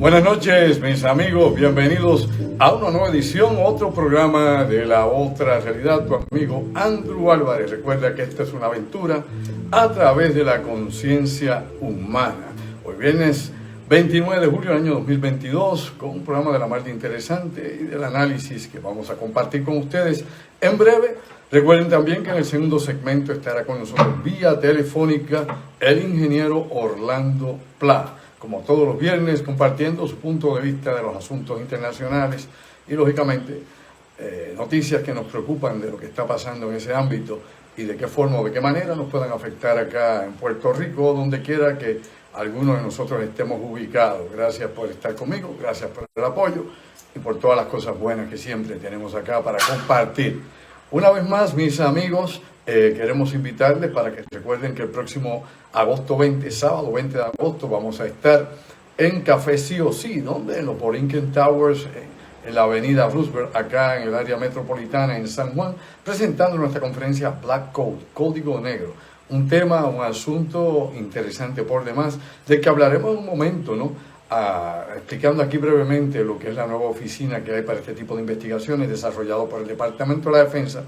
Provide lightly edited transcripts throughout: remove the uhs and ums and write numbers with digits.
Buenas noches, mis amigos, bienvenidos a una nueva edición, otro programa de La Otra Realidad. Tu amigo Andrew Álvarez. Recuerda que esta es una aventura a través de la conciencia humana. Hoy viernes 29 de julio del año 2022, con un programa de la más interesante y del análisis que vamos a compartir con ustedes en breve. Recuerden también que en el segundo segmento estará con nosotros vía telefónica el ingeniero Orlando Pla, como todos los viernes, compartiendo su punto de vista de los asuntos internacionales y, lógicamente, noticias que nos preocupan de lo que está pasando en ese ámbito y de qué forma o de qué manera nos puedan afectar acá en Puerto Rico o donde quiera que algunos de nosotros estemos ubicados. Gracias por estar conmigo, gracias por el apoyo y por todas las cosas buenas que siempre tenemos acá para compartir. Una vez más, mis amigos, queremos invitarles para que recuerden que el próximo agosto 20, sábado 20 de agosto, vamos a estar en Café Sí o Sí, donde en los Borinquen Towers, en la avenida Roosevelt, acá en el área metropolitana en San Juan, presentando nuestra conferencia Black Code, Código Negro. Un tema, un asunto interesante por demás, del que hablaremos en un momento, ¿no? Explicando aquí brevemente lo que es la nueva oficina que hay para este tipo de investigaciones, desarrollado por el Departamento de la Defensa,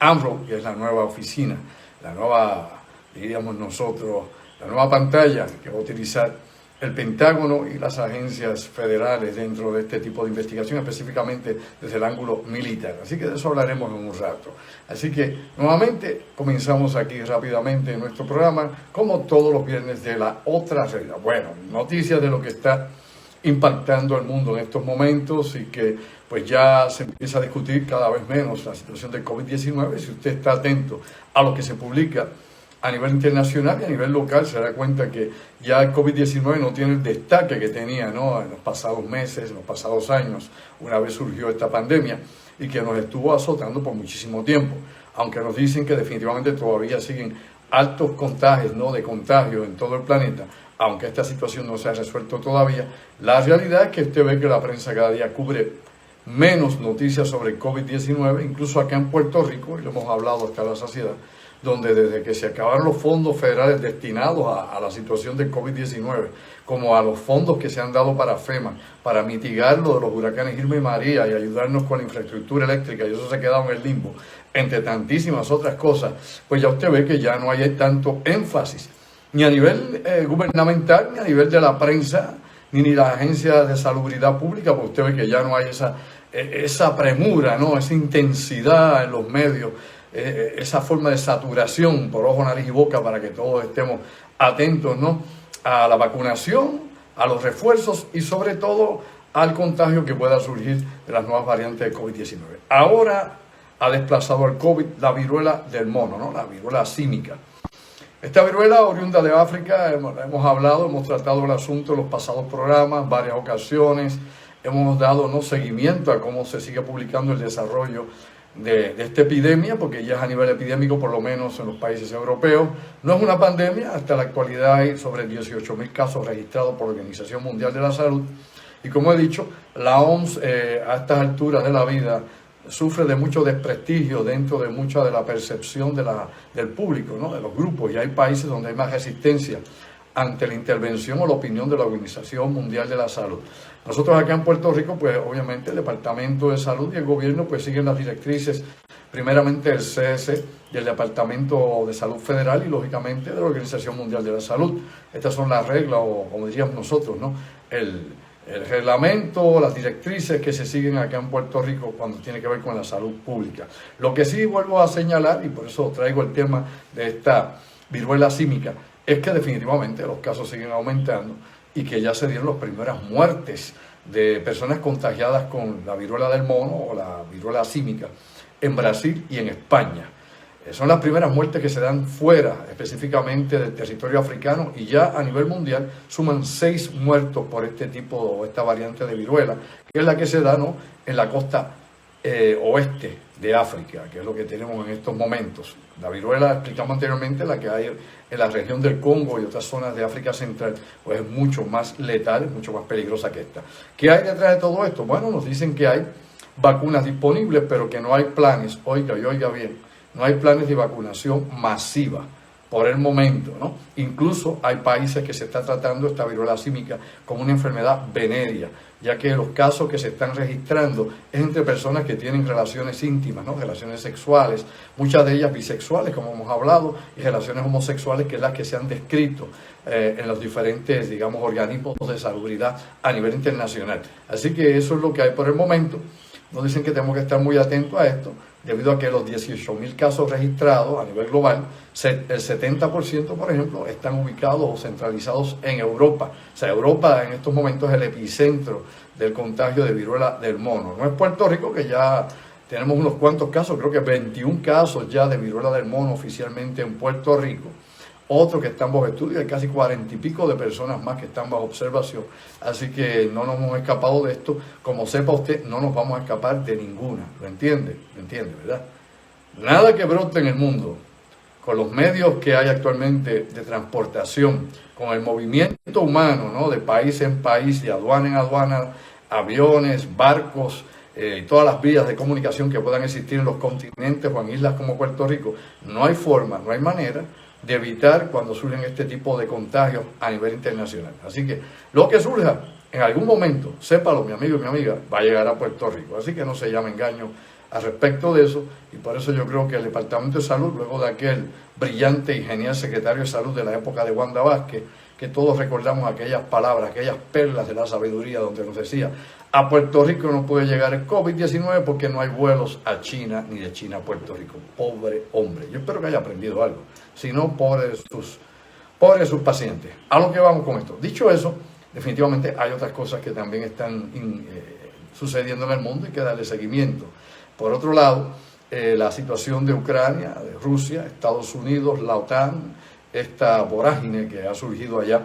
AMRO, que es la nueva oficina, la nueva, diríamos nosotros, la nueva pantalla que va a utilizar el Pentágono y las agencias federales dentro de este tipo de investigación, específicamente desde el ángulo militar. Así que de eso hablaremos en un rato. Así que nuevamente comenzamos aquí rápidamente en nuestro programa, como todos los viernes, de La Otra Realidad. Bueno, noticias de lo que está impactando al mundo en estos momentos y que pues ya se empieza a discutir cada vez menos la situación del COVID-19. Si usted está atento a lo que se publica a nivel internacional y a nivel local, se da cuenta que ya el COVID-19 no tiene el destaque que tenía, ¿no?, en los pasados meses, en los pasados años, una vez surgió esta pandemia y que nos estuvo azotando por muchísimo tiempo. Aunque nos dicen que definitivamente todavía siguen altos contagios, ¿no?, de contagio en todo el planeta, aunque esta situación no se ha resuelto todavía, la realidad es que usted ve que la prensa cada día cubre menos noticias sobre el COVID-19, incluso acá en Puerto Rico, y lo hemos hablado hasta la saciedad, donde desde que se acabaron los fondos federales destinados a la situación del COVID-19, como a los fondos que se han dado para FEMA, para mitigar lo de los huracanes Irma y María y ayudarnos con la infraestructura eléctrica, y eso se ha quedado en el limbo, entre tantísimas otras cosas, pues ya usted ve que ya no hay tanto énfasis, ni a nivel gubernamental, ni a nivel de la prensa, ni la Agencia de Salubridad Pública, porque usted ve que ya no hay esa premura, ¿no?, esa intensidad en los medios, esa forma de saturación por ojo, nariz y boca para que todos estemos atentos, ¿no?, a la vacunación, a los refuerzos y sobre todo al contagio que pueda surgir de las nuevas variantes de COVID-19. Ahora ha desplazado al COVID la viruela del mono, ¿no?, la viruela símica. Esta viruela, oriunda de África, hemos hablado, hemos tratado el asunto en los pasados programas, varias ocasiones, hemos dado seguimiento a cómo se sigue publicando el desarrollo de esta epidemia, porque ya es a nivel epidémico, por lo menos en los países europeos. No es una pandemia, hasta la actualidad hay sobre 18.000 casos registrados por la Organización Mundial de la Salud. Y como he dicho, la OMS a estas alturas de la vida sufre de mucho desprestigio dentro de mucha de la percepción del público, ¿no?, de los grupos, y hay países donde hay más resistencia ante la intervención o la opinión de la Organización Mundial de la Salud. Nosotros acá en Puerto Rico, pues obviamente el Departamento de Salud y el gobierno pues siguen las directrices, primeramente del CS, del Departamento de Salud Federal y lógicamente de la Organización Mundial de la Salud. Estas son las reglas, o como diríamos nosotros, ¿no?, el reglamento, las directrices que se siguen acá en Puerto Rico cuando tiene que ver con la salud pública. Lo que sí vuelvo a señalar, y por eso traigo el tema de esta viruela símica, es que definitivamente los casos siguen aumentando y que ya se dieron las primeras muertes de personas contagiadas con la viruela del mono o la viruela símica en Brasil y en España. Son las primeras muertes que se dan fuera, específicamente del territorio africano, y ya a nivel mundial suman 6 muertos por este tipo o esta variante de viruela, que es la que se da, ¿no?, en la costa oeste de África, que es lo que tenemos en estos momentos. La viruela, explicamos anteriormente, la que hay en la región del Congo y otras zonas de África Central, pues es mucho más letal, es mucho más peligrosa que esta. ¿Qué hay detrás de todo esto? Bueno, nos dicen que hay vacunas disponibles, pero que no hay planes, oiga y oiga bien, no hay planes de vacunación masiva por el momento, ¿no? Incluso hay países que se está tratando esta viruela símica como una enfermedad venérea, ya que los casos que se están registrando es entre personas que tienen relaciones íntimas, ¿no? Relaciones sexuales, muchas de ellas bisexuales, como hemos hablado, y relaciones homosexuales, que es las que se han descrito en los diferentes, digamos, organismos de salubridad a nivel internacional. Así que eso es lo que hay por el momento. Nos dicen que tenemos que estar muy atentos a esto, debido a que los 18.000 casos registrados a nivel global, el 70%, por ejemplo, están ubicados o centralizados en Europa. O sea, Europa en estos momentos es el epicentro del contagio de viruela del mono. No es Puerto Rico, que ya tenemos unos cuantos casos, creo que 21 casos ya de viruela del mono oficialmente en Puerto Rico. Otro que están bajo estudio, hay casi 40 y pico de personas más que están bajo observación. Así que no nos hemos escapado de esto. Como sepa usted, no nos vamos a escapar de ninguna. ¿Lo entiende? ¿Lo entiende, verdad? Nada que brote en el mundo, con los medios que hay actualmente de transportación, con el movimiento humano, ¿no? De país en país, de aduana en aduana, aviones, barcos, y todas las vías de comunicación que puedan existir en los continentes o en islas como Puerto Rico, no hay forma, no hay manera de evitar cuando surgen este tipo de contagios a nivel internacional. Así que lo que surja en algún momento, sépalo, mi amigo y mi amiga, va a llegar a Puerto Rico. Así que no se llame engaño al respecto de eso, y por eso yo creo que el Departamento de Salud, luego de aquel brillante y genial secretario de Salud de la época de Wanda Vázquez, que todos recordamos aquellas palabras, aquellas perlas de la sabiduría donde nos decía: a Puerto Rico no puede llegar el COVID-19 porque no hay vuelos a China ni de China a Puerto Rico. Pobre hombre. Yo espero que haya aprendido algo. Si no, pobre de sus pacientes. A lo que vamos con esto. Dicho eso, definitivamente hay otras cosas que también están sucediendo en el mundo y hay que darle seguimiento. Por otro lado, la situación de Ucrania, de Rusia, Estados Unidos, la OTAN, esta vorágine que ha surgido allá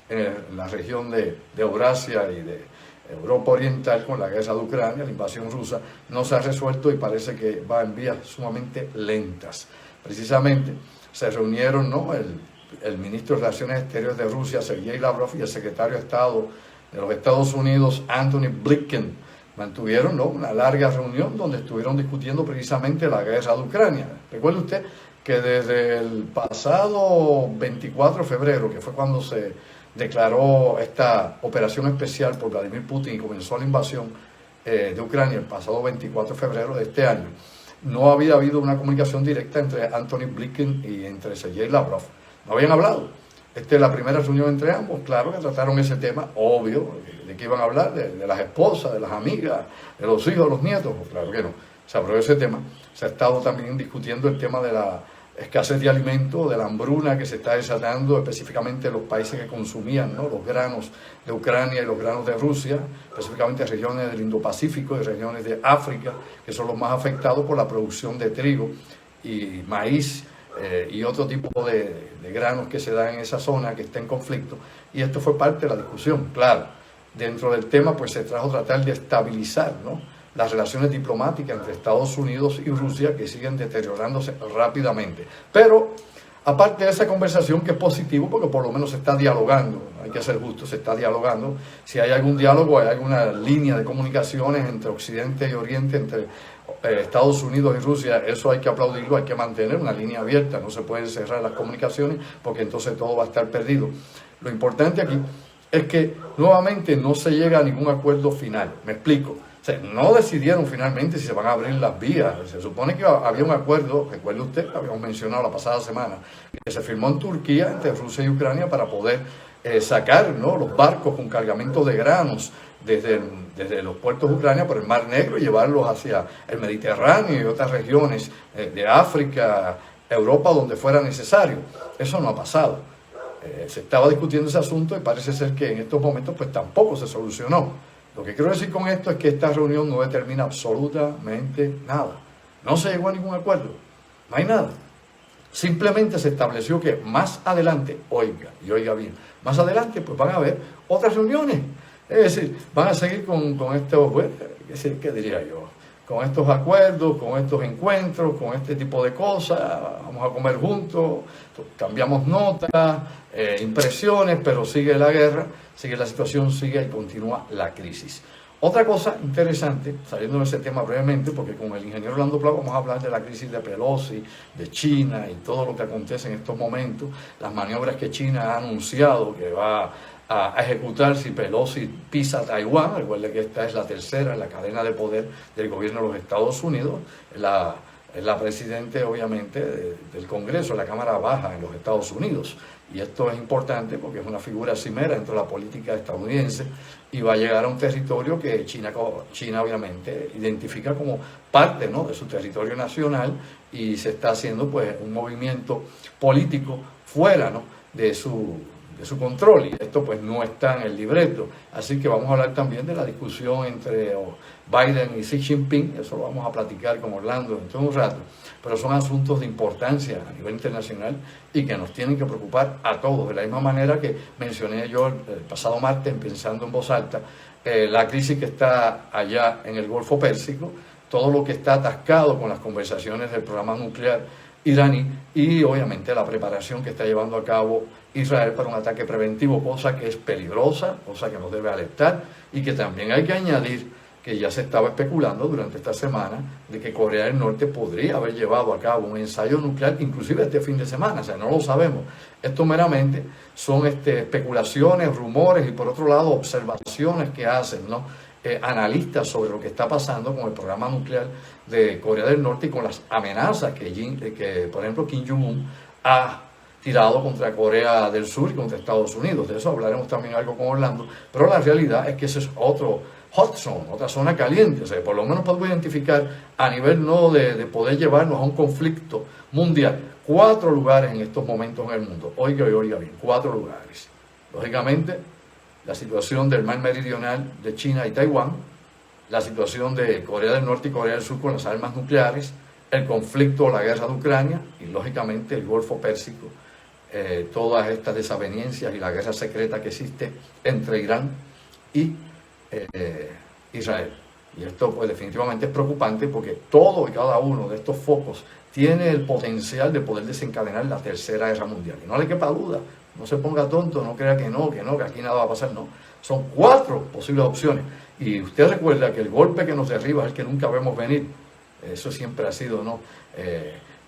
en la región de Eurasia y de Europa Oriental con la guerra de Ucrania, la invasión rusa, no se ha resuelto y parece que va en vías sumamente lentas. Precisamente se reunieron, ¿no?, el ministro de Relaciones Exteriores de Rusia, Sergei Lavrov, y el secretario de Estado de los Estados Unidos, Antony Blinken, mantuvieron, ¿no?, una larga reunión donde estuvieron discutiendo precisamente la guerra de Ucrania. Recuerde usted que desde el pasado 24 de febrero, que fue cuando se declaró esta operación especial por Vladimir Putin y comenzó la invasión de Ucrania el pasado 24 de febrero de este año, no había habido una comunicación directa entre Antony Blinken y entre Sergei Lavrov. No habían hablado. Esta es la primera reunión entre ambos. Claro que trataron ese tema, obvio, de que iban a hablar, de las esposas, de las amigas, de los hijos, de los nietos. Pues claro que no. Se habló de ese tema. Se ha estado también discutiendo el tema de la escasez de alimentos, de la hambruna que se está desatando específicamente en los países que consumían, ¿no?, los granos de Ucrania y los granos de Rusia, específicamente regiones del Indo-Pacífico y regiones de África, que son los más afectados por la producción de trigo y maíz y otro tipo de granos que se dan en esa zona que está en conflicto. Y esto fue parte de la discusión. Claro, dentro del tema pues se trajo tratar de estabilizar, ¿no?, las relaciones diplomáticas entre Estados Unidos y Rusia, que siguen deteriorándose rápidamente. Pero, aparte de esa conversación, que es positivo porque por lo menos se está dialogando, hay que ser justo, se está dialogando. Si hay algún diálogo, hay alguna línea de comunicaciones entre Occidente y Oriente, entre Estados Unidos y Rusia, eso hay que aplaudirlo, hay que mantener una línea abierta, no se pueden cerrar las comunicaciones porque entonces todo va a estar perdido. Lo importante aquí es que nuevamente no se llega a ningún acuerdo final. Me explico. O sea, no decidieron finalmente si se van a abrir las vías. Se supone que había un acuerdo, recuerde usted, habíamos mencionado la pasada semana, que se firmó en Turquía entre Rusia y Ucrania para poder sacar, ¿no?, los barcos con cargamentos de granos desde los puertos de Ucrania por el Mar Negro y llevarlos hacia el Mediterráneo y otras regiones de África, Europa, donde fuera necesario. Eso no ha pasado. Se estaba discutiendo ese asunto y parece ser que en estos momentos pues tampoco se solucionó. Lo que quiero decir con esto es que esta reunión no determina absolutamente nada. No se llegó a ningún acuerdo. No hay nada. Simplemente se estableció que más adelante, oiga bien, más adelante pues van a haber otras reuniones. Es decir, van a seguir con estos, bueno, ¿qué diría yo? Con estos acuerdos, con estos encuentros, con este tipo de cosas. Vamos a comer juntos, cambiamos notas, impresiones, pero sigue la guerra, sigue la situación, sigue y continúa la crisis. Otra cosa interesante, saliendo de ese tema brevemente, porque con el ingeniero Orlando Plau vamos a hablar de la crisis de Pelosi, de China y todo lo que acontece en estos momentos, las maniobras que China ha anunciado que va a ejecutar si Pelosi pisa Taiwán. Recuerde que esta es la tercera en la cadena de poder del gobierno de los Estados Unidos, es la presidente obviamente del Congreso, la Cámara Baja en los Estados Unidos. Y esto es importante porque es una figura cimera dentro de la política estadounidense y va a llegar a un territorio que China obviamente identifica como parte, ¿no?, de su territorio nacional, y se está haciendo pues un movimiento político fuera, ¿no?, de su control, y esto pues no está en el libreto. Así que vamos a hablar también de la discusión entre Biden y Xi Jinping. Eso lo vamos a platicar con Orlando dentro de un rato, pero son asuntos de importancia a nivel internacional y que nos tienen que preocupar a todos, de la misma manera que mencioné yo el pasado martes, pensando en voz alta, la crisis que está allá en el Golfo Pérsico, todo lo que está atascado con las conversaciones del programa nuclear iraní y obviamente la preparación que está llevando a cabo Israel para un ataque preventivo, cosa que es peligrosa, cosa que nos debe alertar, y que también hay que añadir que ya se estaba especulando durante esta semana de que Corea del Norte podría haber llevado a cabo un ensayo nuclear inclusive este fin de semana. O sea, no lo sabemos. Esto meramente son especulaciones, rumores y por otro lado observaciones que hacen, ¿no?, analistas sobre lo que está pasando con el programa nuclear de Corea del Norte y con las amenazas que por ejemplo, Kim Jong-un ha tirado contra Corea del Sur y contra Estados Unidos. De eso hablaremos también algo con Orlando, pero la realidad es que ese es otro hot zone, otra zona caliente. O sea, por lo menos podemos identificar a nivel no de poder llevarnos a un conflicto mundial 4 lugares en estos momentos en el mundo. Oiga bien, 4 lugares. Lógicamente, la situación del mar meridional de China y Taiwán, la situación de Corea del Norte y Corea del Sur con las armas nucleares, el conflicto o la guerra de Ucrania y lógicamente el Golfo Pérsico, todas estas desavenencias y la guerra secreta que existe entre Irán y Israel. Y esto pues definitivamente es preocupante porque todo y cada uno de estos focos tiene el potencial de poder desencadenar la tercera guerra mundial. Y no le quepa duda, no se ponga tonto, no crea que aquí nada va a pasar, no. Son 4 posibles opciones. Y usted recuerda que el golpe que nos derriba es el que nunca vemos venir. Eso siempre ha sido, ¿no?,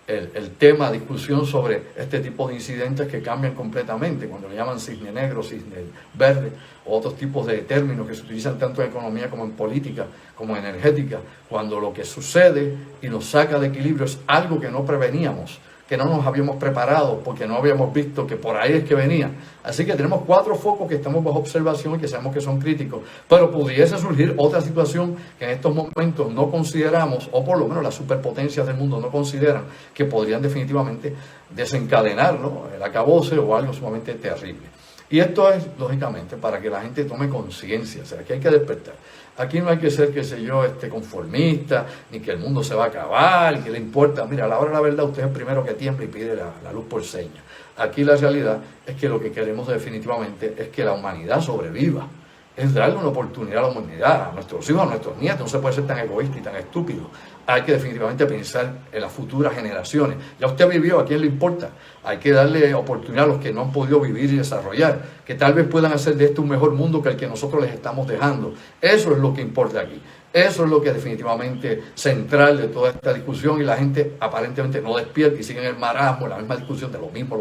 el tema de discusión sobre este tipo de incidentes que cambian completamente, cuando le llaman cisne negro, cisne verde, o otros tipos de términos que se utilizan tanto en economía como en política, como en energética, cuando lo que sucede y nos saca de equilibrio es algo que no preveníamos, que no nos habíamos preparado porque no habíamos visto que por ahí es que venía. Así que tenemos 4 focos que estamos bajo observación y que sabemos que son críticos, pero pudiese surgir otra situación que en estos momentos no consideramos, o por lo menos las superpotencias del mundo no consideran, que podrían definitivamente desencadenar, ¿no?, el acabose o algo sumamente terrible. Y esto es, lógicamente, para que la gente tome conciencia, o sea, que hay que despertar. Aquí no hay que ser, qué sé yo, conformista, ni que el mundo se va a acabar, y que le importa. Mira, a la hora de la verdad, usted es el primero que tiembla y pide la luz por señas. Aquí la realidad es que lo que queremos definitivamente es que la humanidad sobreviva. Es darle una oportunidad a la humanidad, a nuestros hijos, a nuestros nietos. No se puede ser tan egoísta y tan estúpido. Hay que definitivamente pensar en las futuras generaciones. Ya usted vivió, ¿a quién le importa? Hay que darle oportunidad a los que no han podido vivir y desarrollar, que tal vez puedan hacer de esto un mejor mundo que el que nosotros les estamos dejando. Eso es lo que importa aquí. Eso es lo que es definitivamente central de toda esta discusión, y la gente aparentemente no despierta y sigue en el marasmo, en la misma discusión de lo mismo.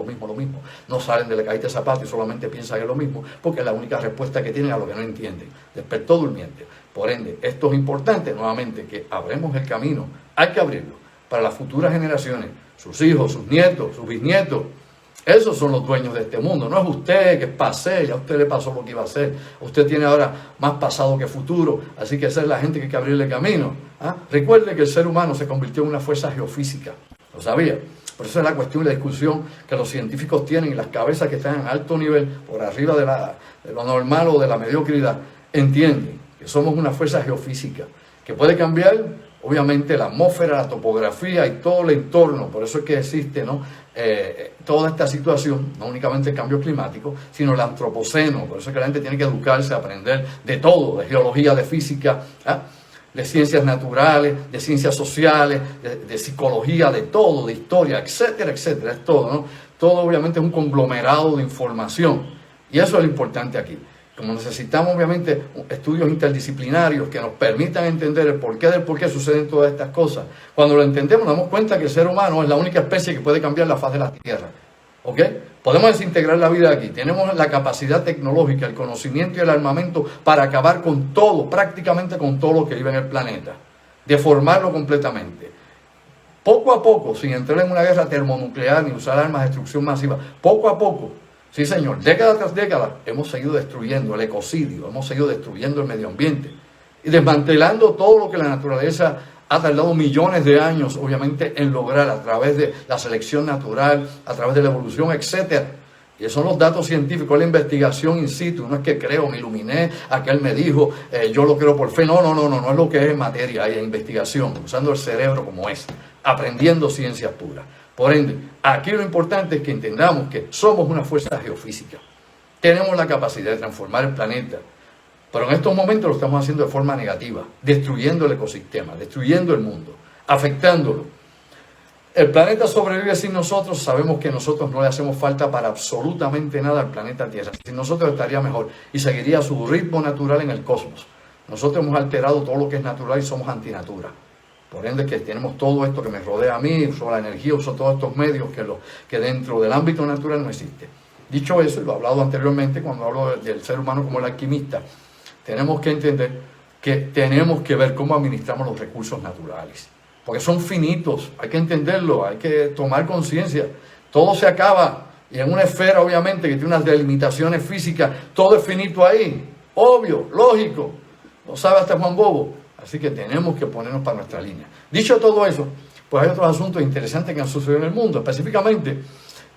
No salen de la cajita de zapatos y solamente piensan que es lo mismo, porque es la única respuesta que tienen a lo que no entienden. Despertó durmiente. Por ende, esto es importante, nuevamente, que abramos el camino. Hay que abrirlo para las futuras generaciones, sus hijos, sus nietos, sus bisnietos. Esos son los dueños de este mundo. No es usted que es pasé, ya a usted le pasó lo que iba a hacer. Usted tiene ahora más pasado que futuro, así que esa es la gente que hay que abrirle camino. Recuerde que el ser humano se convirtió en una fuerza geofísica. ¿Lo sabía? Por eso es la cuestión y la discusión que los científicos tienen, y las cabezas que están en alto nivel, por arriba de lo normal o de la mediocridad, entienden que somos una fuerza geofísica que puede cambiar, obviamente, la atmósfera, la topografía y todo el entorno. Por eso es que existe, ¿no?, toda esta situación, no únicamente el cambio climático, sino el antropoceno. Por eso es que la gente tiene que educarse, aprender de todo, de geología, de física, de ciencias naturales, de ciencias sociales, de psicología, de todo, de historia, etcétera, etcétera. Es todo, ¿no? Todo obviamente es un conglomerado de información. Y eso es lo importante aquí, Como necesitamos obviamente estudios interdisciplinarios que nos permitan entender el porqué del por qué suceden todas estas cosas, cuando lo entendemos nos damos cuenta que el ser humano es la única especie que puede cambiar la faz de la Tierra. ¿Ok? Podemos desintegrar la vida aquí. Tenemos la capacidad tecnológica, el conocimiento y el armamento para acabar con todo, prácticamente con todo lo que vive en el planeta. Deformarlo completamente. Poco a poco, sin entrar en una guerra termonuclear ni usar armas de destrucción masiva, poco a poco, sí señor, década tras década, hemos seguido destruyendo el ecocidio, hemos seguido destruyendo el medio ambiente y desmantelando todo lo que la naturaleza ha tardado millones de años, obviamente, en lograr a través de la selección natural, a través de la evolución, etc. Y esos son los datos científicos, la investigación in situ. No es que creo, me iluminé, aquel me dijo, yo lo creo por fe. No es lo que es en materia, hay investigación, usando el cerebro como es, aprendiendo ciencias puras. Por ende, aquí lo importante es que entendamos que somos una fuerza geofísica. Tenemos la capacidad de transformar el planeta. Pero en estos momentos lo estamos haciendo de forma negativa, destruyendo el ecosistema, destruyendo el mundo, afectándolo. El planeta sobrevive sin nosotros, sabemos que nosotros no le hacemos falta para absolutamente nada al planeta Tierra. Sin nosotros estaría mejor y seguiría su ritmo natural en el cosmos. Nosotros hemos alterado todo lo que es natural y somos antinatura. Por ende que tenemos todo esto que me rodea a mí, uso la energía, uso todos estos medios que dentro del ámbito natural no existe. Dicho eso, y lo he hablado anteriormente cuando hablo del ser humano como el alquimista, tenemos que entender que tenemos que ver cómo administramos los recursos naturales. Porque son finitos, hay que entenderlo, hay que tomar conciencia. Todo se acaba y en una esfera obviamente que tiene unas delimitaciones físicas, todo es finito ahí, obvio, lógico, lo sabe hasta Juan Bobo. Así que tenemos que ponernos para nuestra línea. Dicho todo eso, pues hay otros asuntos interesantes que han sucedido en el mundo. Específicamente,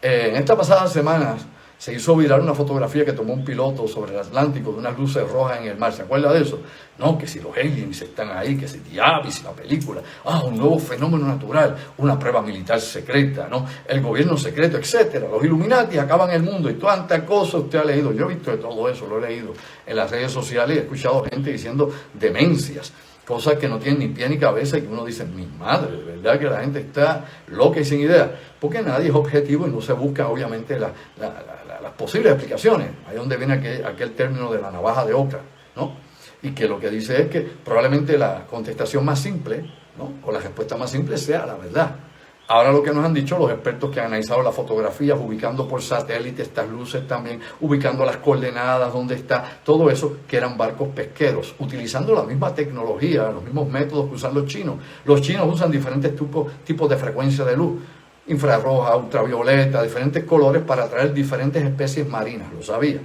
en estas pasadas semanas se hizo viral una fotografía que tomó un piloto sobre el Atlántico de unas luces rojas en el mar. ¿Se acuerda de eso? No, que si los aliens están ahí, que si Diabis, la película, un nuevo fenómeno natural, una prueba militar secreta, ¿no? El gobierno secreto, etcétera. Los Illuminati acaban el mundo y tanta cosa usted ha leído. Yo he visto de todo eso, lo he leído en las redes sociales y he escuchado gente diciendo demencias. Cosas que no tienen ni pie ni cabeza y que uno dice, mi madre, de verdad que la gente está loca y sin idea, porque nadie es objetivo y no se busca obviamente las posibles explicaciones. Ahí es donde viene aquel término de la navaja de Oca, ¿no? Y que lo que dice es que probablemente la contestación más simple, ¿no? O la respuesta más simple sea la verdad. Ahora lo que nos han dicho los expertos que han analizado las fotografías, ubicando por satélite estas luces también, ubicando las coordenadas, donde está, todo eso, que eran barcos pesqueros, utilizando la misma tecnología, los mismos métodos que usan los chinos. Los chinos usan diferentes tipos de frecuencia de luz, infrarroja, ultravioleta, diferentes colores para atraer diferentes especies marinas, lo sabía.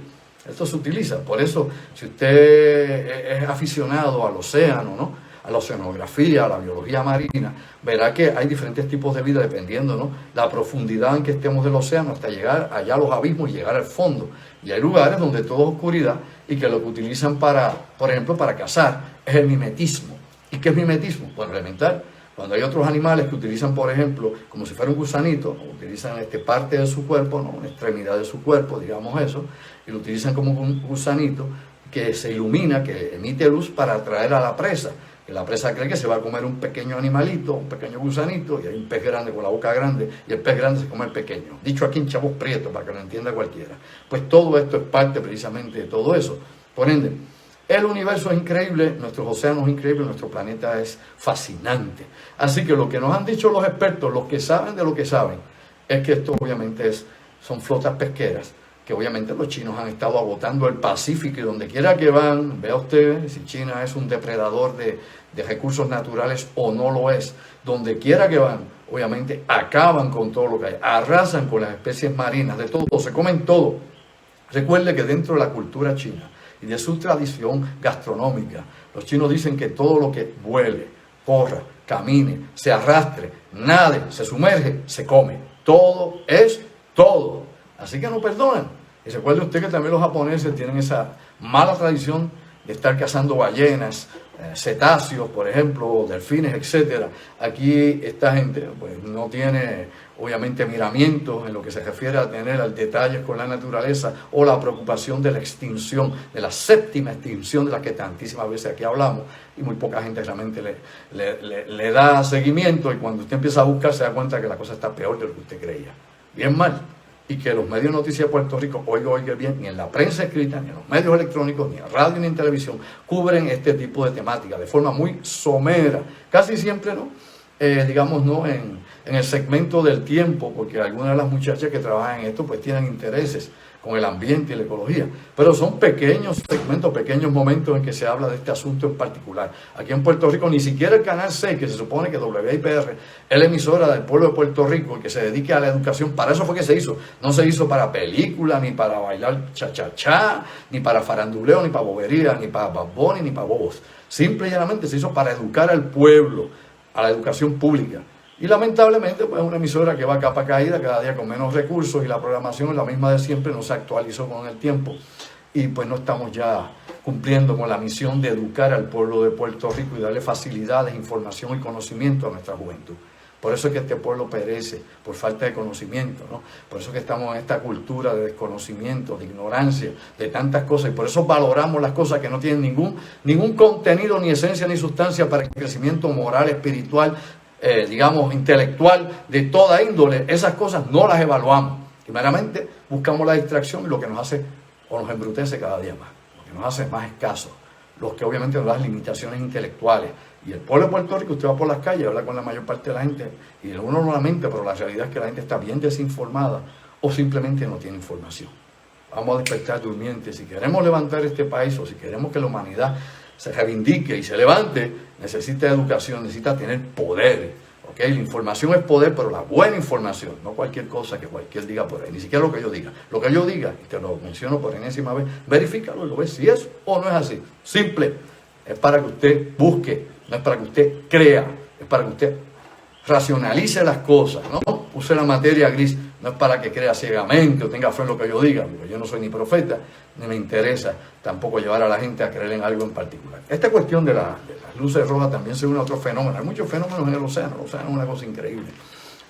Esto se utiliza, por eso, si usted es aficionado al océano, ¿no?, a la oceanografía, a la biología marina, verá que hay diferentes tipos de vida dependiendo, ¿no?, la profundidad en que estemos del océano hasta llegar allá a los abismos y llegar al fondo. Y hay lugares donde todo es oscuridad y que lo que utilizan para, por ejemplo, para cazar es el mimetismo. ¿Y qué es mimetismo? Pues elemental. Cuando hay otros animales que utilizan, por ejemplo, como si fuera un gusanito, utilizan parte de su cuerpo, ¿no?, una extremidad de su cuerpo, digamos eso, y lo utilizan como un gusanito que se ilumina, que emite luz para atraer a la presa. La presa cree que se va a comer un pequeño animalito, un pequeño gusanito, y hay un pez grande con la boca grande, y el pez grande se come el pequeño. Dicho aquí en chavos prietos, para que lo entienda cualquiera. Pues todo esto es parte precisamente de todo eso. Por ende, el universo es increíble, nuestros océanos es increíble, nuestro planeta es fascinante. Así que lo que nos han dicho los expertos, los que saben de lo que saben, es que esto obviamente son flotas pesqueras, que obviamente los chinos han estado agotando el Pacífico y donde quiera que van, vea usted si China es un depredador de recursos naturales o no lo es, donde quiera que van, obviamente acaban con todo lo que hay, arrasan con las especies marinas, de todo, se comen todo. Recuerde que dentro de la cultura china y de su tradición gastronómica, los chinos dicen que todo lo que vuele, corra, camine, se arrastre, nade, se sumerge, se come. Todo es todo. Así que no perdonan. Y recuerde usted que también los japoneses tienen esa mala tradición de estar cazando ballenas, cetáceos, por ejemplo, delfines, etcétera. Aquí esta gente pues no tiene obviamente miramientos en lo que se refiere a tener al detalle con la naturaleza o la preocupación de la extinción, de la séptima extinción de la que tantísimas veces aquí hablamos y muy poca gente realmente le da seguimiento, y cuando usted empieza a buscar se da cuenta que la cosa está peor de lo que usted creía. Bien mal. y que los medios de noticias de Puerto Rico, oiga bien, ni en la prensa escrita, ni en los medios electrónicos, ni en radio, ni en televisión, cubren este tipo de temática de forma muy somera, casi siempre, ¿no? Digamos, ¿no? En el segmento del tiempo, porque algunas de las muchachas que trabajan en esto pues tienen intereses con el ambiente y la ecología, pero son pequeños segmentos, pequeños momentos en que se habla de este asunto en particular. Aquí en Puerto Rico, ni siquiera el Canal 6, que se supone que WIPR es la emisora del pueblo de Puerto Rico y que se dedique a la educación, para eso fue que se hizo. No se hizo para película, ni para bailar cha-cha-cha, ni para faranduleo, ni para bobería, ni para Bad Bunny, ni para bobos. Simple y llanamente se hizo para educar al pueblo, a la educación pública. Y lamentablemente, pues es una emisora que va capa caída, cada día con menos recursos, y la programación es la misma de siempre, no se actualizó con el tiempo. Y pues no estamos ya cumpliendo con la misión de educar al pueblo de Puerto Rico y darle facilidades, información y conocimiento a nuestra juventud. Por eso es que este pueblo perece, por falta de conocimiento, ¿no? Por eso es que estamos en esta cultura de desconocimiento, de ignorancia, de tantas cosas. Y por eso valoramos las cosas que no tienen ningún contenido, ni esencia, ni sustancia para el crecimiento moral, espiritual, digamos, intelectual, de toda índole. Esas cosas no las evaluamos. Y meramente buscamos la distracción y lo que nos hace o nos embrutece cada día más, lo que nos hace más escasos, los que obviamente nos dan limitaciones intelectuales. Y el pueblo de Puerto Rico, usted va por las calles, habla con la mayor parte de la gente, y uno no la mente, pero la realidad es que la gente está bien desinformada o simplemente no tiene información. Vamos a despertar durmientes. Si queremos levantar este país, o si queremos que la humanidad se reivindique y se levante, necesita educación, necesita tener poder. ¿Okay? La información es poder, pero la buena información, no cualquier cosa que cualquier diga por ahí, ni siquiera lo que yo diga. Lo que yo diga, y te lo menciono por enésima vez, verifícalo y lo ves si es o no es así. Simple. Es para que usted busque, no es para que usted crea, es para que usted racionalice las cosas, ¿no? Use la materia gris, no es para que crea ciegamente o tenga fe en lo que yo diga, porque yo no soy ni profeta, ni me interesa tampoco llevar a la gente a creer en algo en particular. Esta cuestión de las luces rojas también se une a otro fenómeno. Hay muchos fenómenos en el océano es una cosa increíble.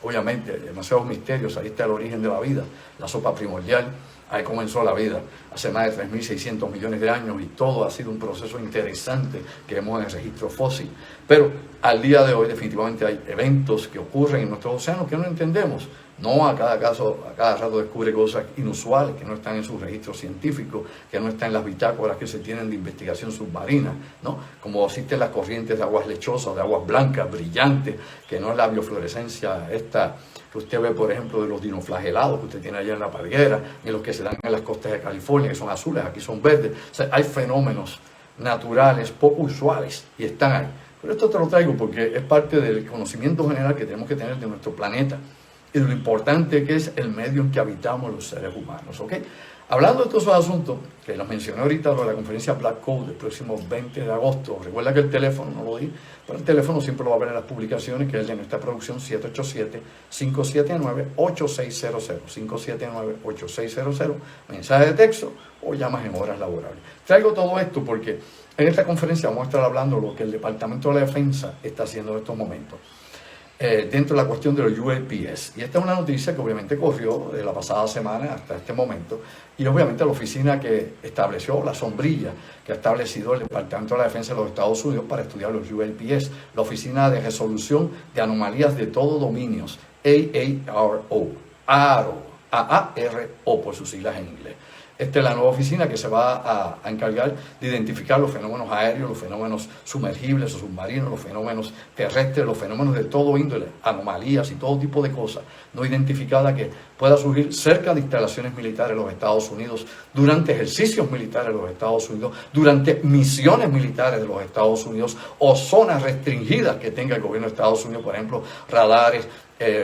Obviamente, demasiados misterios, ahí está el origen de la vida, la sopa primordial. Ahí comenzó la vida, hace más de 3.600 millones de años, y todo ha sido un proceso interesante que vemos en el registro fósil. Pero al día de hoy definitivamente hay eventos que ocurren en nuestros océanos que no entendemos. No a cada rato descubre cosas inusuales que no están en sus registros científicos, que no están en las bitácoras que se tienen de investigación submarina, ¿no? Como existen las corrientes de aguas lechosas, de aguas blancas, brillantes, que no es la biofluorescencia esta que usted ve, por ejemplo, de los dinoflagelados que usted tiene allá en la Parguera, ni los que se dan en las costas de California, que son azules, aquí son verdes. O sea, hay fenómenos naturales poco usuales y están ahí. Pero esto te lo traigo porque es parte del conocimiento general que tenemos que tener de nuestro planeta y de lo importante que es el medio en que habitamos los seres humanos, ¿ok? Hablando de todos esos asuntos, que los mencioné ahorita, lo de la conferencia Black Code del próximo 20 de agosto, recuerda que el teléfono, no lo di, pero el teléfono siempre lo va a ver en las publicaciones, que es el de nuestra producción, 787-579-8600, 579-8600, mensaje de texto o llamas en horas laborables. Traigo todo esto porque en esta conferencia vamos a estar hablando de lo que el Departamento de la Defensa está haciendo en estos momentos, dentro de la cuestión de los UAPs. Y esta es una noticia que obviamente corrió de la pasada semana hasta este momento, y obviamente la oficina que estableció, la sombrilla que ha establecido el Departamento de la Defensa de los Estados Unidos para estudiar los UAPs, la Oficina de Resolución de Anomalías de Todo Dominios, AARO, por sus siglas en inglés. Esta es la nueva oficina que se va a encargar de identificar los fenómenos aéreos, los fenómenos sumergibles o submarinos, los fenómenos terrestres, los fenómenos de todo índole, anomalías y todo tipo de cosas no identificadas que pueda surgir cerca de instalaciones militares de los Estados Unidos, durante ejercicios militares de los Estados Unidos, durante misiones militares de los Estados Unidos o zonas restringidas que tenga el gobierno de Estados Unidos, por ejemplo, radares,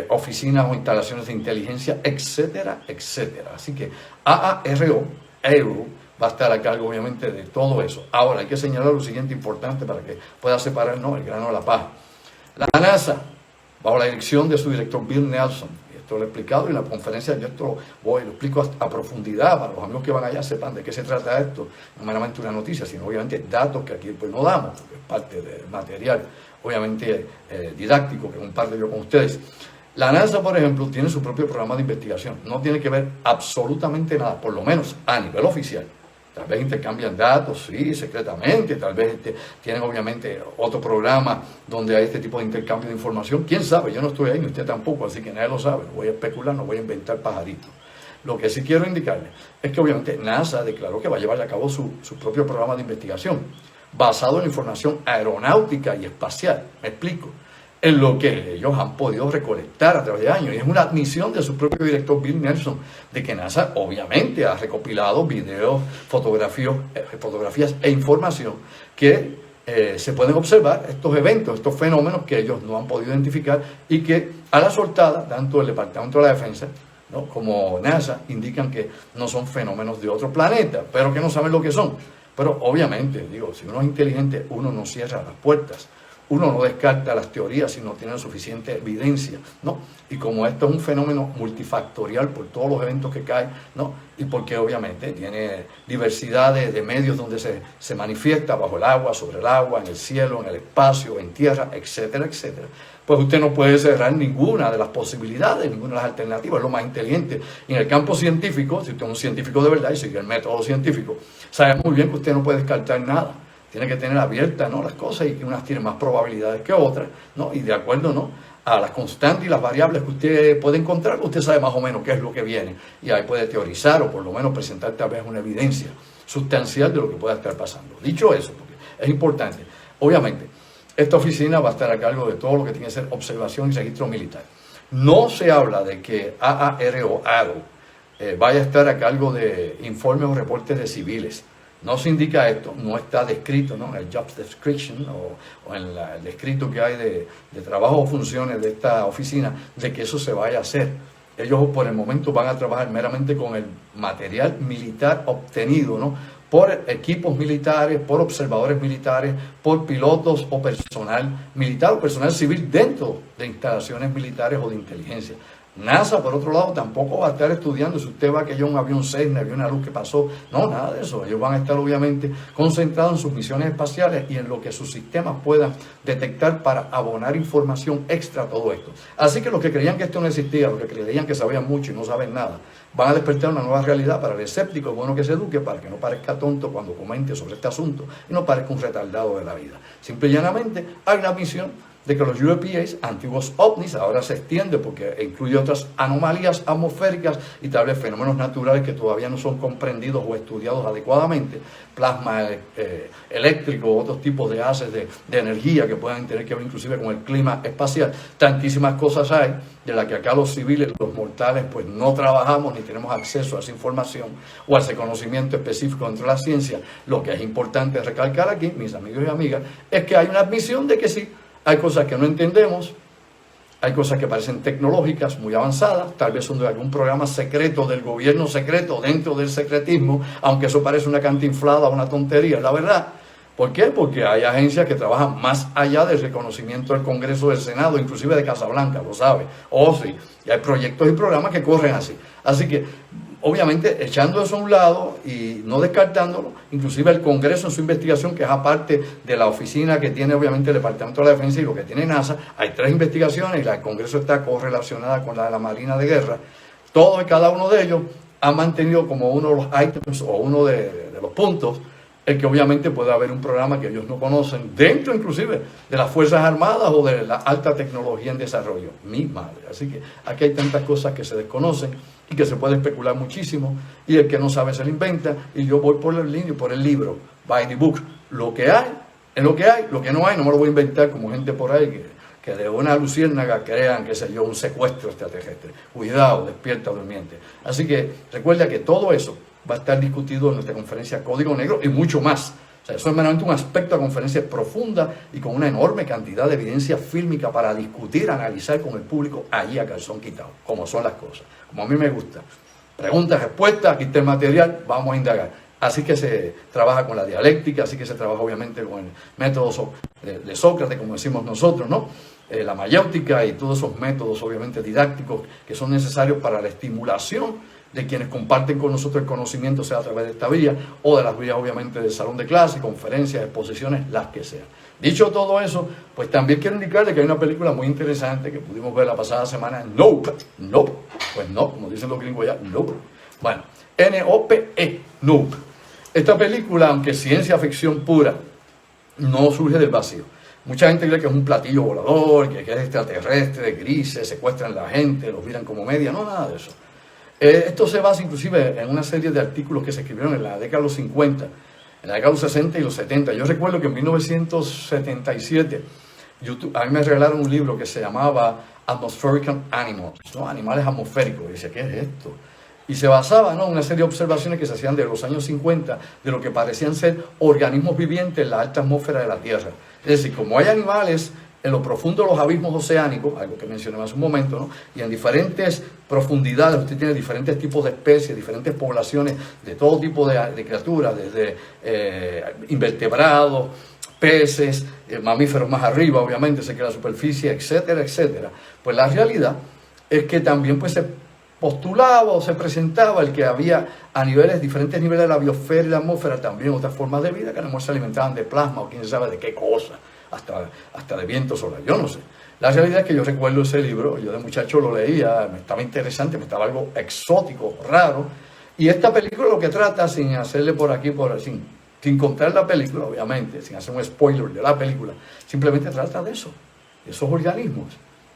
oficinas o instalaciones de inteligencia, etcétera, etcétera. Así que AARO va a estar a cargo obviamente de todo eso. Ahora hay que señalar lo siguiente importante para que pueda separar, ¿no?, el grano de la paja. La NASA, bajo la dirección de su director Bill Nelson, y esto lo he explicado y en la conferencia yo esto lo explico a profundidad para los amigos que van allá sepan de qué se trata esto, no meramente una noticia, sino obviamente datos que aquí pues no damos, porque es parte del material obviamente didáctico que comparto yo con ustedes. La NASA, por ejemplo, tiene su propio programa de investigación. No tiene que ver absolutamente nada, por lo menos a nivel oficial. Tal vez intercambian datos, sí, secretamente. Tal vez tienen obviamente otro programa donde hay este tipo de intercambio de información. ¿Quién sabe? Yo no estoy ahí, ni usted tampoco, así que nadie lo sabe. No voy a especular, no voy a inventar pajaritos. Lo que sí quiero indicarle es que obviamente NASA declaró que va a llevar a cabo su propio programa de investigación basado en la información aeronáutica y espacial. Me explico. En lo que ellos han podido recolectar a través de años. Y es una admisión de su propio director Bill Nelson de que NASA obviamente ha recopilado videos, fotografías e información que se pueden observar estos eventos, estos fenómenos que ellos no han podido identificar y que a la soltada, tanto el Departamento de la Defensa, ¿no?, como NASA indican que no son fenómenos de otro planeta, pero que no saben lo que son. Pero obviamente, digo, si uno es inteligente, uno no cierra las puertas. Uno no descarta las teorías si no tienen suficiente evidencia, ¿no? Y como esto es un fenómeno multifactorial por todos los eventos que caen, ¿no? Y porque obviamente tiene diversidad de medios donde se manifiesta bajo el agua, sobre el agua, en el cielo, en el espacio, en tierra, etcétera, etcétera. Pues usted no puede cerrar ninguna de las posibilidades, ninguna de las alternativas, es lo más inteligente. Y en el campo científico, si usted es un científico de verdad y sigue el método científico, sabe muy bien que usted no puede descartar nada. Tiene que tener abiertas, ¿no?, las cosas, y que unas tienen más probabilidades que otras, ¿no? Y de acuerdo, ¿no?, a las constantes y las variables que usted puede encontrar, usted sabe más o menos qué es lo que viene. Y ahí puede teorizar o por lo menos presentar tal vez una evidencia sustancial de lo que pueda estar pasando. Dicho eso, porque es importante, obviamente, esta oficina va a estar a cargo de todo lo que tiene que ser observación y registro militar. No se habla de que AARO vaya a estar a cargo de informes o reportes de civiles. No se indica esto, no está descrito, ¿no?, en el job description o en el descrito que hay de trabajo o funciones de esta oficina, de que eso se vaya a hacer. Ellos por el momento van a trabajar meramente con el material militar obtenido, ¿no?, por equipos militares, por observadores militares, por pilotos o personal militar o personal civil dentro de instalaciones militares o de inteligencia. NASA, por otro lado, tampoco va a estar estudiando si usted va que haya un avión Cessna, vio una luz que pasó. No, nada de eso. Ellos van a estar obviamente concentrados en sus misiones espaciales y en lo que sus sistemas puedan detectar para abonar información extra a todo esto. Así que los que creían que esto no existía, los que creían que sabían mucho y no saben nada, van a despertar una nueva realidad. Para el escéptico es bueno que se eduque para que no parezca tonto cuando comente sobre este asunto y no parezca un retardado de la vida. Simple y llanamente hay una misión de que los UAPs, antiguos ovnis, ahora se extiende porque incluye otras anomalías atmosféricas y tal vez fenómenos naturales que todavía no son comprendidos o estudiados adecuadamente, plasma eléctrico, otros tipos de haces de energía que puedan tener que ver inclusive con el clima espacial. Tantísimas cosas hay de las que acá los civiles, los mortales, pues no trabajamos ni tenemos acceso a esa información o a ese conocimiento específico dentro de la ciencia. Lo que es importante recalcar aquí, mis amigos y amigas, es que hay una admisión de que sí, hay cosas que no entendemos, hay cosas que parecen tecnológicas, muy avanzadas, tal vez son de algún programa secreto del gobierno secreto dentro del secretismo, aunque eso parece una cantinflada o una tontería, la verdad. ¿Por qué? Porque hay agencias que trabajan más allá del reconocimiento del Congreso, del Senado, inclusive de Casablanca, lo sabe. Sí, y hay proyectos y programas que corren así. Así que, obviamente, echando eso a un lado y no descartándolo, inclusive el Congreso en su investigación, que es aparte de la oficina que tiene obviamente el Departamento de la Defensa y lo que tiene NASA, hay 3 investigaciones y la del Congreso está correlacionada con la de la Marina de Guerra. Todos y cada uno de ellos han mantenido como uno de los items o uno de los puntos el que obviamente puede haber un programa que ellos no conocen, dentro inclusive de las Fuerzas Armadas o de la alta tecnología en desarrollo. Mi madre. Así que aquí hay tantas cosas que se desconocen y que se puede especular muchísimo, y el que no sabe se lo inventa, y yo voy por el libro, by the book. Lo que hay es lo que hay, lo que no hay no me lo voy a inventar como gente por ahí que de una luciérnaga crean, qué sé yo, un secuestro extraterrestre. Cuidado, despierta durmiente. Así que recuerda que todo eso va a estar discutido en nuestra conferencia Código Negro y mucho más. O sea, eso es meramente un aspecto de conferencia profunda y con una enorme cantidad de evidencia fílmica para discutir, analizar con el público allí a calzón quitado, como son las cosas, como a mí me gusta. Preguntas, respuestas, aquí está el material, vamos a indagar. Así que se trabaja con la dialéctica, así que se trabaja obviamente con el método de Sócrates, como decimos nosotros, ¿no? La mayéutica y todos esos métodos obviamente didácticos que son necesarios para la estimulación de quienes comparten con nosotros el conocimiento, sea a través de esta vía o de las vías obviamente del salón de clase, conferencias, exposiciones, las que sean. Dicho todo eso, pues también quiero indicarle que hay una película muy interesante que pudimos ver la pasada semana, Nope, pues no, como dicen los gringos ya, Nope. Bueno, N-O-P-E, Nope. Esta película, aunque es ciencia ficción pura, no surge del vacío. Mucha gente cree que es un platillo volador, que es extraterrestre, grises, secuestran a la gente, los miran como media, no, nada de eso. Esto se basa inclusive en una serie de artículos que se escribieron en la década de los 50, en la década de los 60 y los 70. Yo recuerdo que en 1977 a mí me regalaron un libro que se llamaba Atmospheric Animals, ¿no? Animales atmosféricos. Y decía, ¿qué es esto? Y se basaba, ¿no?, en una serie de observaciones que se hacían de los años 50 de lo que parecían ser organismos vivientes en la alta atmósfera de la Tierra. Es decir, como hay animales en lo profundo de los abismos oceánicos, algo que mencioné hace un momento, ¿no?, y en diferentes profundidades usted tiene diferentes tipos de especies, diferentes poblaciones de todo tipo de criaturas, desde invertebrados, peces, mamíferos más arriba, obviamente, sé que la superficie, etcétera, etcétera. Pues la realidad es que también pues se postulaba o se presentaba el que había a diferentes niveles de la biosfera y la atmósfera también otras formas de vida que a lo mejor se alimentaban de plasma o quién sabe de qué cosa, hasta de viento solar, yo no sé. La realidad es que yo recuerdo ese libro, yo de muchacho lo leía, me estaba interesante, me estaba algo exótico, raro, y esta película lo que trata, sin hacerle por aquí, sin contar la película, obviamente, sin hacer un spoiler de la película, simplemente trata de eso, de esos organismos.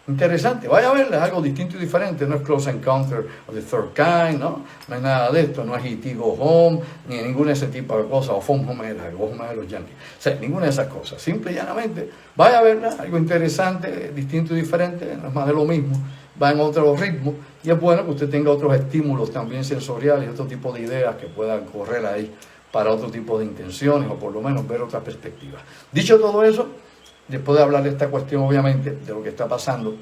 Interesante, vaya a verla, es algo distinto y diferente, no es Close Encounter of the Third Kind, no es nada de esto, no es E.T. Go Home, ni ninguna de ese tipo de cosas, o Phone Home de los Yankees, o sea, ninguna de esas cosas, simple y llanamente, vaya a verla, algo interesante, distinto y diferente, no es más de lo mismo, va en otros ritmos, y es bueno que usted tenga otros estímulos también sensoriales, otro tipo de ideas que puedan correr ahí para otro tipo de intenciones, o por lo menos ver otras perspectivas. Dicho todo eso, después de hablar de esta cuestión, obviamente, de lo que está pasando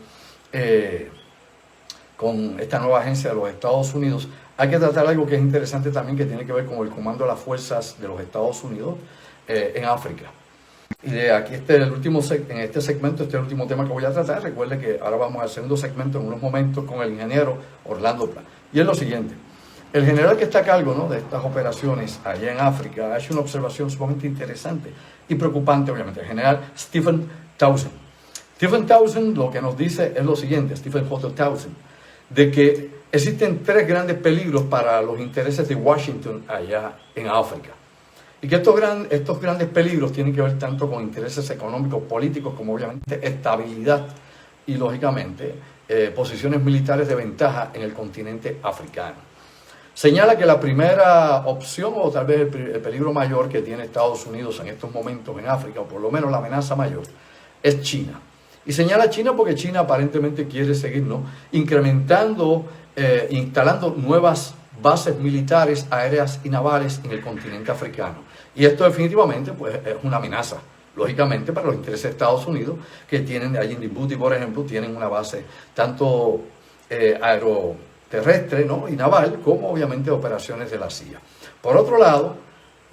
con esta nueva agencia de los Estados Unidos, hay que tratar algo que es interesante también, que tiene que ver con el comando de las fuerzas de los Estados Unidos en África. Y de aquí en este segmento, el último tema que voy a tratar. Recuerde que ahora vamos al segundo segmento en unos momentos con el ingeniero Orlando Pla. Y es lo siguiente. El general que está a cargo, ¿no?, de estas operaciones allá en África ha hecho una observación sumamente interesante y preocupante, obviamente. El general Stephen Townsend. Stephen Townsend lo que nos dice es lo siguiente, Stephen J. Townsend, de que existen tres grandes peligros para los intereses de Washington allá en África. Y que estos grandes peligros tienen que ver tanto con intereses económicos, políticos, como obviamente estabilidad y, lógicamente, posiciones militares de ventaja en el continente africano. Señala que la primera opción, o tal vez el peligro mayor que tiene Estados Unidos en estos momentos en África, o por lo menos la amenaza mayor, es China. Y señala a China porque China aparentemente quiere seguir, ¿no?, incrementando, instalando nuevas bases militares, aéreas y navales en el continente africano. Y esto definitivamente pues, es una amenaza, lógicamente, para los intereses de Estados Unidos, que tienen allí en Djibouti, por ejemplo, tienen una base tanto aeroterrestre, ¿no?, y naval, como obviamente operaciones de la CIA. Por otro lado,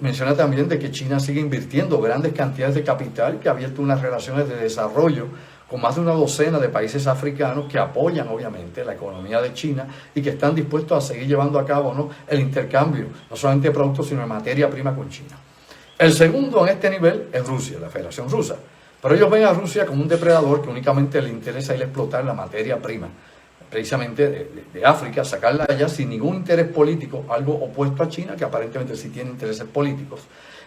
menciona también de que China sigue invirtiendo grandes cantidades de capital, que ha abierto unas relaciones de desarrollo con más de una docena de países africanos que apoyan obviamente la economía de China y que están dispuestos a seguir llevando a cabo, ¿no?, el intercambio, no solamente de productos, sino de materia prima con China. El segundo en este nivel es Rusia, la Federación Rusa. Pero ellos ven a Rusia como un depredador que únicamente le interesa ir a explotar la materia prima, precisamente de África, sacarla de allá sin ningún interés político, algo opuesto a China, que aparentemente sí tiene intereses políticos.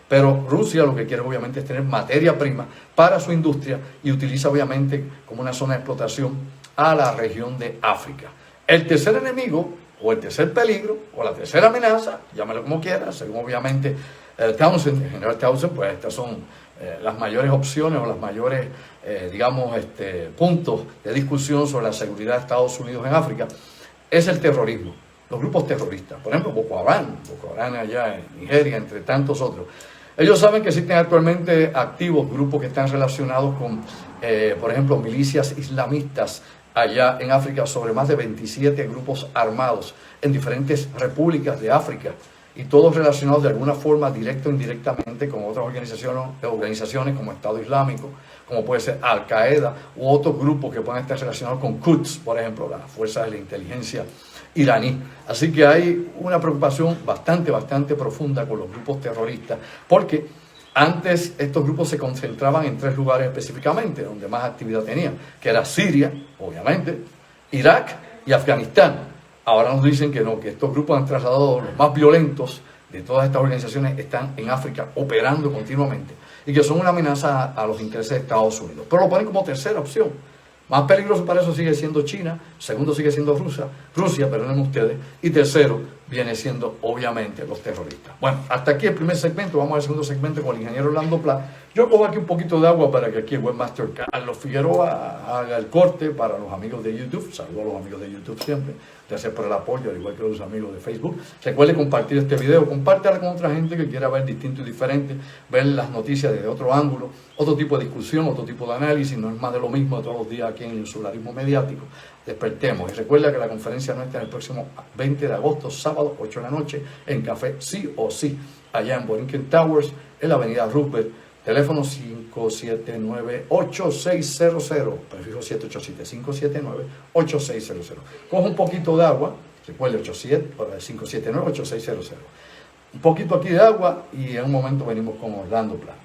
Pero Rusia lo que quiere obviamente es tener materia prima para su industria y utiliza obviamente como una zona de explotación a la región de África. El tercer enemigo, o el tercer peligro, o la tercera amenaza, llámalo como quiera, según obviamente Townsend, el general Townsend, pues estas son las mayores opciones o los mayores, puntos de discusión sobre la seguridad de Estados Unidos en África, es el terrorismo, los grupos terroristas. Por ejemplo, Boko Haram allá en Nigeria, entre tantos otros. Ellos saben que existen actualmente activos grupos que están relacionados con, por ejemplo, milicias islamistas allá en África, sobre más de 27 grupos armados en diferentes repúblicas de África, y todos relacionados de alguna forma, directa o indirectamente, con otras organizaciones como Estado Islámico, como puede ser Al-Qaeda, u otros grupos que puedan estar relacionados con Quds, por ejemplo, las fuerzas de la inteligencia iraní. Así que hay una preocupación bastante profunda con los grupos terroristas, porque antes estos grupos se concentraban en tres lugares específicamente, donde más actividad tenían, que era Siria, obviamente, Irak y Afganistán. Ahora nos dicen que no, que estos grupos han trasladado, los más violentos de todas estas organizaciones están en África operando continuamente y que son una amenaza a los intereses de Estados Unidos. Pero lo ponen como tercera opción. Más peligroso para eso sigue siendo China, segundo sigue siendo Rusia, perdonen ustedes, y tercero viene siendo obviamente los terroristas. Bueno, hasta aquí el primer segmento, vamos al segundo segmento con el ingeniero Orlando Pla. Yo cojo aquí un poquito de agua para que aquí el webmaster Carlos Figueroa haga el corte para los amigos de YouTube. Saludo a los amigos de YouTube siempre. Gracias por el apoyo, al igual que los amigos de Facebook. Recuerde compartir este video, compártelo con otra gente que quiera ver distinto y diferente, ver las noticias desde otro ángulo, otro tipo de discusión, otro tipo de análisis, no es más de lo mismo de todos los días aquí en el insularismo mediático. Despertemos y recuerda que la conferencia nuestra es el próximo 20 de agosto, sábado, 8 de la noche, en Café Sí o Sí, allá en Borinquen Towers, en la avenida Roosevelt. Teléfono 579-8600, prefijo 787-579-8600. Coge un poquito de agua, recuerde 579-8600. Un poquito aquí de agua y en un momento venimos con Orlando Pla.